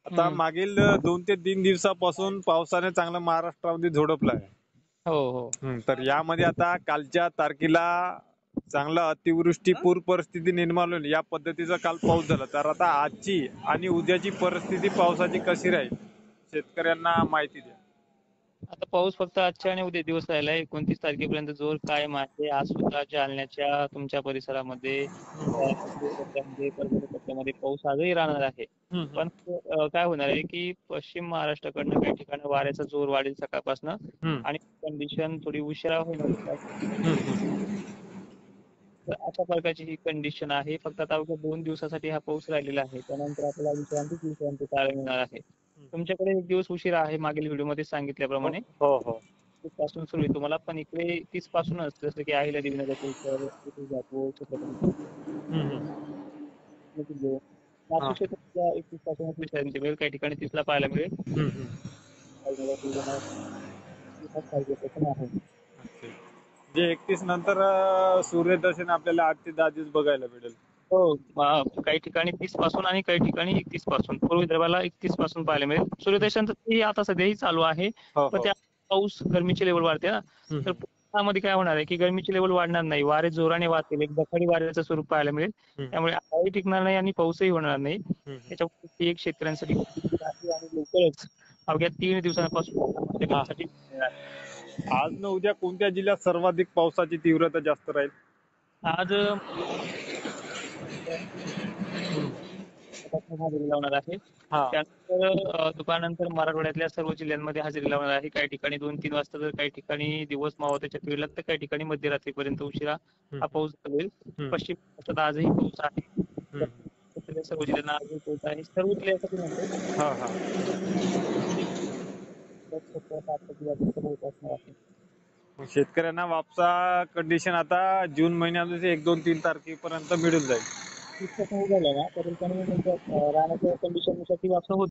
आता मागील 2 ते 3 दिवसापासून पावसाने चांगलं महाराष्ट्रामध्ये झोडपलं आहे. हो हो. तर यामध्ये आता कालच्या तारखेला चांगलं अतिवृष्टी पूर परिस्थिती निर्माण होईल या पद्धतीचा काल पाऊस झाला. तर आता आजची आणि उद्याची परिस्थिती पावसाची कशी राहील शेतकऱ्यांना माहिती द्या. आता पाऊस फक्त आजच्या आणि उद्या दिवस राहिला आहे. 29 तारखेपर्यंत जोर कायम आहे. आज सुद्धा जालन्याच्या तुमच्या परिसरामध्ये पट्ट्यामध्ये, परभणी पट्ट्यामध्ये पाऊस आजही राहणार आहे. पण काय होणार आहे की पश्चिम महाराष्ट्राकडनं काही ठिकाणी वाऱ्याचा जोर वाढेल सकाळपासून आणि कंडिशन थोडी उशिरा होणार. तर अशा प्रकारची ही कंडिशन आहे. फक्त आता अवघ्या 2 दिवसासाठी हा पाऊस राहिलेला आहे. त्यानंतर आपल्याला विश्रांती पाहायला मिळणार आहे. तुमच्याकडे 1 दिवस उशिरा आहे मागील व्हिडिओमध्ये सांगितल्याप्रमाणे. हो हो. 30 पासून सुरू आहे तुम्हाला, पण इकडे 30 पासूनच जसं की अहिल्यादेवी नगर परिसर, तुळजापूर, छत्रपती नाशिक क्षेत्रातल्या 31 पासूनच विश्रांती मिळेल. काही ठिकाणी 30 ला पाहायला मिळेल. आहे. जे 31 नंतर सूर्यदर्शन आपल्याला 8 ते 10 दिवस बघायला मिळेल. हो, काही ठिकाणी 30 पासून आणि काही ठिकाणी 31 पासून. पूर्व विदर्भाला 31 पासून पाहायला मिळेल. सूर्यदर्शन तर आता सध्याही चालू आहे. पण त्या पाऊस गरमीची लेवल वाढते ना, तर पुण्यामध्ये काय होणार आहे की गरमीची लेवल वाढणार नाही. वारे जोराने वाहतील. एक दखडी वाऱ्याचं स्वरूप पाहायला मिळेल. त्यामुळे आगाही टिकणार नाही आणि पाऊसही होणार नाही. त्याच्यामुळे एक शेतकऱ्यांसाठी आहे आणि लवकरच अवघ्या 3 दिवसांपासून आज न उद्या कोणत्या जिल्ह्यात सर्वाधिक पावसाची तीव्रता जास्त राहील? आज हजेरी लावणार आहे. त्यानंतर दुपारनंतर मराठवाड्यातल्या सर्व जिल्ह्यांमध्ये हजेरी लावणार आहे. काही ठिकाणी 2-3 वाजता, तर काही ठिकाणी दिवस मावळत्याच्या वेळेला, तर काही ठिकाणी मध्यरात्रीपर्यंत उशिरा हा पाऊस चालेल. पश्चिम महाराष्ट्रात आजही पाऊस आहे. सर्व जिल्ह्यांना आजही पाऊस आहे. सर्व जिल्ह्यासाठी शेतकऱ्यांना वापसा कंडिशन आता जून महिन्यामध्ये 1, 2, 3 तारखेपर्यंत मिळून जाईल. राहण्याच्या कंडिशननुसार ती वापसा होते.